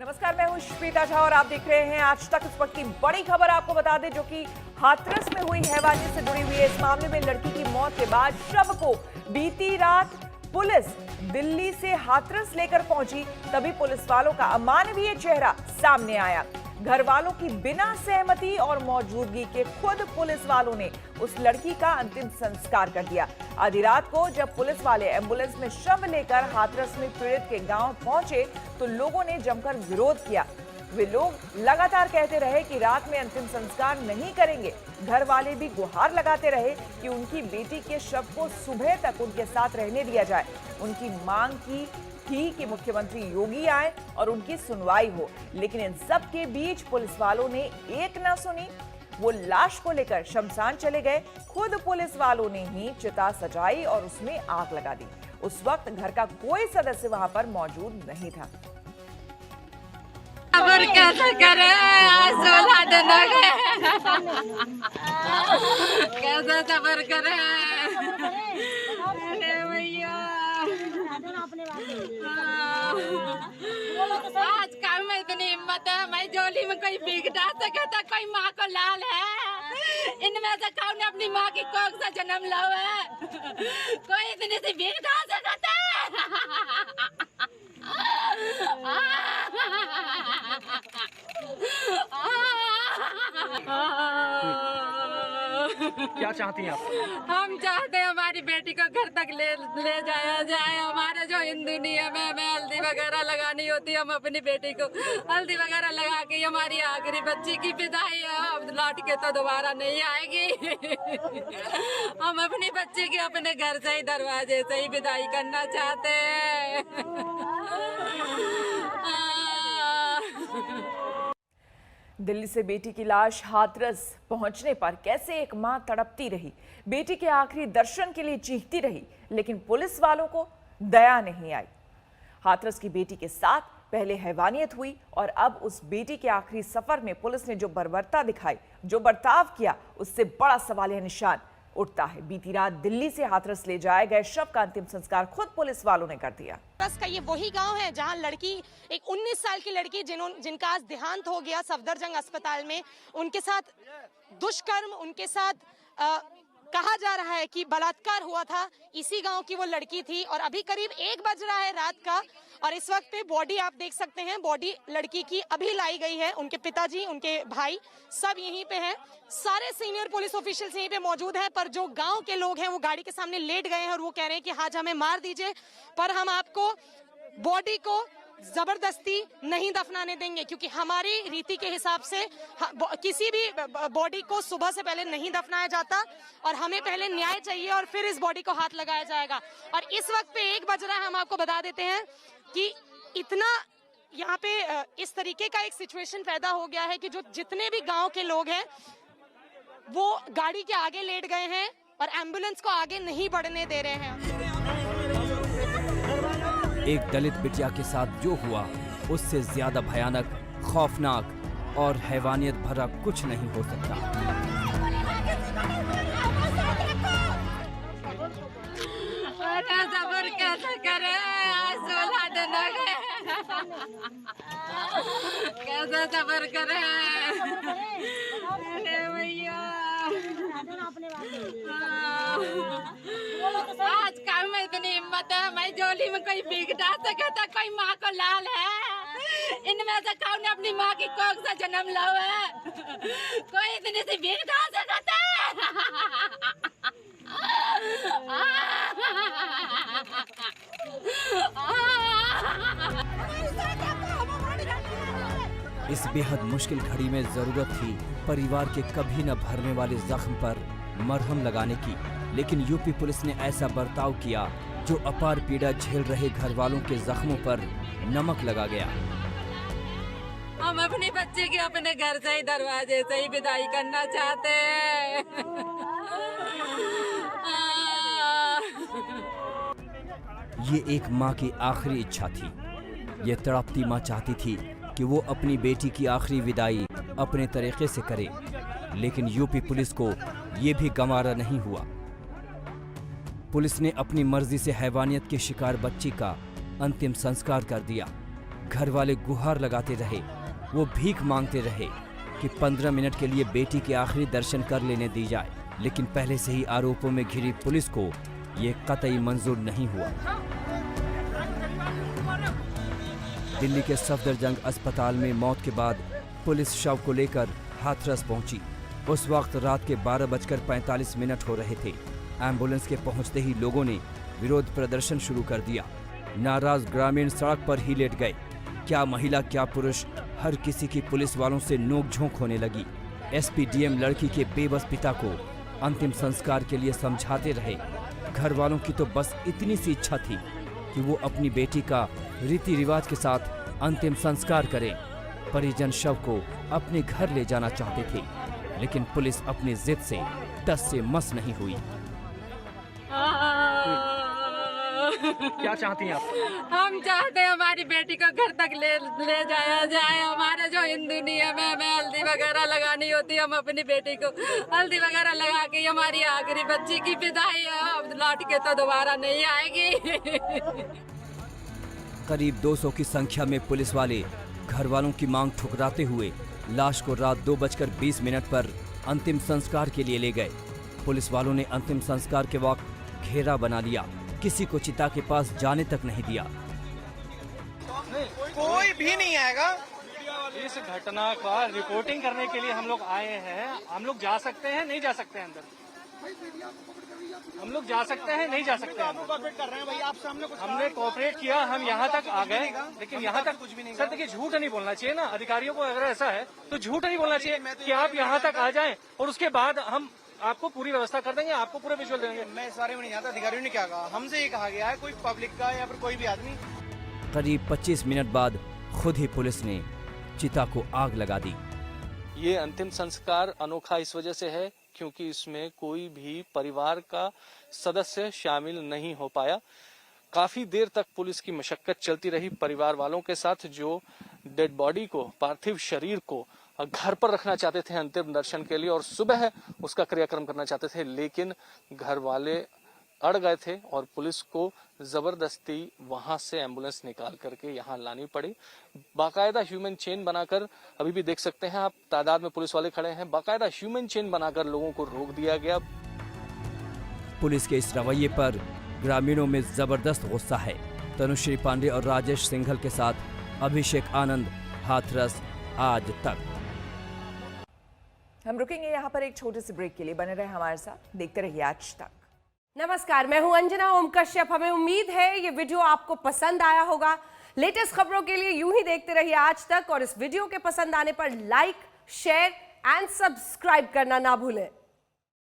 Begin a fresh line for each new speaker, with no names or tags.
नमस्कार, मैं हूं श्वेता झा और आप देख रहे हैं आज तक। इस वक्त की बड़ी खबर आपको बता दें, जो कि हाथरस में हुई हैवानियत से जुड़ी हुई है। इस मामले में लड़की की मौत के बाद शव को बीती रात पुलिस दिल्ली से हाथरस लेकर पहुंची। तभी पुलिस वालों का अमानवीय चेहरा सामने आया। घर वालों की बिना सहमति और मौजूदगी के खुद पुलिस वालों ने उस लड़की का अंतिम संस्कार कर दिया। आधी रात को जब पुलिस वाले एम्बुलेंस में शव लेकर हाथरस में पीड़ित के गांव पहुंचे तो लोगों ने जमकर विरोध किया। वे लोग लगातार कहते रहे कि रात में अंतिम संस्कार नहीं करेंगे। घर वाले भी गुहार लगाते रहे कि उनकी बेटी के शव को सुबह तक उनके साथ रहने दिया जाए। उनकी मांग की थी कि मुख्यमंत्री योगी आए और उनकी सुनवाई हो, लेकिन इन सब के बीच पुलिस वालों ने एक न सुनी। वो लाश को लेकर शमशान चले गए। खुद पुलिस वालों ने ही चिता सजाई और उसमें आग लगा दी। उस वक्त घर का कोई सदस्य वहां पर मौजूद नहीं था।
सबर कैसे करे, 16 दिन हो गए, कैसे सबर करे भैया। आज काम में इतनी हिम्मत है, मैं झोली में कोई भीख डाल सके तो कोई माँ को लाल है। इनमें से कौन ने अपनी माँ की कोख से जन्म लो है? कोई इतनी सी भीख डाल सकता है?
क्या चाहती हैं आप?
हम चाहते हैं हमारी बेटी को घर तक ले जाया जाए। हमारे जो हिंदू नियम है, हमें हल्दी वगैरह लगानी होती है। हम अपनी बेटी को हल्दी वगैरह लगा के हमारी आखिरी बच्ची की विदाई है। अब लौट के तो दोबारा नहीं आएगी। हम अपनी बच्ची की अपने घर से ही, दरवाजे से ही विदाई करना चाहते हैं।
दिल्ली से बेटी की लाश हाथरस पहुंचने पर कैसे एक मां तड़पती रही, बेटी के आखिरी दर्शन के लिए चीखती रही, लेकिन पुलिस वालों को दया नहीं आई। हाथरस की बेटी के साथ पहले हैवानियत हुई और अब उस बेटी के आखिरी सफर में पुलिस ने जो बर्बरता दिखाई, जो बर्ताव किया, उससे बड़ा सवालिया निशान उठता है। बीती रात दिल्ली से हाथरस ले जाए गए शव का अंतिम संस्कार खुद पुलिस वालों ने कर दिया।
हाथरस का ये वही गांव है जहां लड़की, एक 19 साल की लड़की जिनका आज देहांत हो गया सफदरजंग अस्पताल में, उनके साथ दुष्कर्म, उनके साथ कहा जा रहा है कि बलात्कार हुआ था। इसी गांव की वो लड़की थी और अभी करीब 1 बज रहा है रात का और इस वक्त पे बॉडी आप देख सकते हैं, बॉडी लड़की की अभी लाई गई है। उनके पिताजी, उनके भाई सब यहीं पे हैं। सारे सीनियर पुलिस ऑफिशियल्स यहीं पे मौजूद हैं, पर जो गांव के लोग हैं वो गाड़ी के सामने लेट गए हैं और वो कह रहे हैं कि आज हमें मार दीजिए, पर हम आपको बॉडी को जबरदस्ती नहीं दफनाने देंगे, क्योंकि हमारी रीति के हिसाब से किसी भी बॉडी को सुबह से पहले नहीं दफनाया जाता और हमें पहले न्याय चाहिए और फिर इस बॉडी को हाथ लगाया जाएगा। और इस वक्त पे 1 बज रहा है। हम आपको बता देते हैं कि इतना यहाँ पे इस तरीके का एक सिचुएशन पैदा हो गया है कि जो जितने भी गांव के लोग हैं वो गाड़ी के आगे लेट गए हैं और एम्बुलेंस को आगे नहीं बढ़ने दे रहे हैं।
एक दलित बिटिया के साथ जो हुआ उससे ज्यादा भयानक, खौफनाक और हैवानियत भरा कुछ नहीं हो सकता।
सबर कैसे करे, 16 दिन हो गए, कैसे सबर करे भैया। आज काम में इतनी हिम्मत है, मैं झोली में कोई भीख डाल सके तो कोई माँ को लाल है। इनमें से कौन ने अपनी माँ की कोख से जन्म लो है? कोई इतनी सी भीख डाल सकता है?
इस बेहद मुश्किल घड़ी में जरूरत थी परिवार के कभी न भरने वाले जख्म पर मरहम लगाने की, लेकिन यूपी पुलिस ने ऐसा बर्ताव किया जो अपार पीड़ा झेल रहे घर वालों के जख्मों पर नमक लगा गया।
हम अपनी बच्ची की अपने घर से ही, दरवाजे से ही विदाई करना चाहते हैं।
ये एक माँ की आखिरी इच्छा थी। ये तड़पती माँ चाहती थी कि वो अपनी बेटी की आखिरी विदाई अपने तरीके से करे, लेकिन यूपी पुलिस को ये भी गंवारा नहीं हुआ। पुलिस ने अपनी मर्जी से हैवानियत के शिकार बच्ची का अंतिम संस्कार कर दिया। घर वाले गुहार लगाते रहे, वो भीख मांगते रहे कि 15 मिनट के लिए बेटी के आखिरी दर्शन कर लेने दी जाए, लेकिन पहले से ही आरोपों में घिरी पुलिस को ये कतई मंजूर नहीं हुआ। दिल्ली के सफदरजंग अस्पताल में मौत के बाद पुलिस शव को लेकर हाथरस पहुंची। उस वक्त रात के 12:45 हो रहे थे। एम्बुलेंस के पहुंचते ही लोगों ने विरोध प्रदर्शन शुरू कर दिया। नाराज ग्रामीण सड़क पर ही लेट गए। क्या महिला क्या पुरुष, हर किसी की पुलिस वालों से नोक-झोंक होने लगी। एसपी डीएम लड़की के बेबस पिता को अंतिम संस्कार के लिए समझाते रहे। घर वालों की तो बस इतनी सी इच्छा थी कि वो अपनी बेटी का रीति रिवाज के साथ अंतिम संस्कार करें। परिजन शव को अपने घर ले जाना चाहते थे, लेकिन पुलिस अपनी जिद से टस से मस नहीं हुई।
क्या चाहती हैं आप?
हम चाहते हैं हमारी बेटी को घर तक ले जाया जाए। हमारे जो हिंदू नियम है, हमें हल्दी वगैरह लगानी होती है, हम अपनी बेटी को हल्दी वगैरह लगा के हमारी आखिरी बच्ची की विदाई है। अब लौट के तो दोबारा नहीं आएगी।
करीब 200 की संख्या में पुलिस वाले घर वालों की मांग ठुकराते हुए लाश को रात 2:20 पर अंतिम संस्कार के लिए ले गए। पुलिस वालों ने अंतिम संस्कार के वक्त घेरा बना लिया, किसी को चिता के पास जाने तक नहीं दिया।
कोई भी नहीं आएगा।
इस घटना का रिपोर्टिंग करने के लिए हम लोग आए हैं। हम लोग जा सकते हैं, नहीं जा सकते हैं अंदर? हम लोग जा सकते हैं, नहीं जा सकते हैं?
कोऑपरेट कर रहे हैं भाई, आपसे
हमने कोऑपरेट किया, हम यहाँ तक आ गए, लेकिन यहाँ तक कुछ भी नहीं। सर देखिए, झूठ नहीं बोलना चाहिए ना अधिकारियों को। अगर ऐसा है तो झूठ नहीं बोलना चाहिए कि आप यहाँ तक आ जाएं और उसके बाद हम आपको पूरी व्यवस्था कर देंगे, आपको पूरे विजुअल देंगे।
मैं इस बारे में नहीं जानता अधिकारियों ने क्या कहा। हमसे ये कहा गया है कोई पब्लिक का या फिर कोई भी आदमी।
करीब 25 मिनट बाद खुद ही पुलिस ने चिता को आग लगा दी।
ये अंतिम संस्कार अनोखा इस वजह से है क्योंकि इसमें कोई भी परिवार का सदस्य शामिल नहीं हो पाया। काफी देर तक पुलिस की मशक्कत चलती रही परिवार वालों के साथ, जो डेड बॉडी को, पार्थिव शरीर को घर पर रखना चाहते थे अंतिम दर्शन के लिए और सुबह उसका क्रियाक्रम करना चाहते थे, लेकिन घर वाले अड़ गए थे और पुलिस को जबरदस्ती वहां से एम्बुलेंस निकाल करके यहाँ लानी पड़ी। बाकायदा ह्यूमन चेन बनाकर, अभी भी देख सकते हैं आप, तादाद में पुलिस वाले खड़े हैं। बाकायदा ह्यूमन चेन बनाकर लोगों को रोक दिया गया।
पुलिस के इस रवैये पर ग्रामीणों में जबरदस्त गुस्सा है। तनुश्री पांडे और राजेश सिंघल के साथ अभिषेक आनंद, हाथरस आज तक।
हम रुकेंगे यहाँ पर एक छोटे से ब्रेक के लिए। बने रहे हमारे साथ, देखते रहिए आज तक।
नमस्कार, मैं हूं अंजना ओम कश्यप। हमें उम्मीद है ये वीडियो आपको पसंद आया होगा। लेटेस्ट खबरों के लिए यूं ही देखते रहिए आज तक और इस वीडियो के पसंद आने पर लाइक, शेयर एंड सब्सक्राइब करना ना भूलें।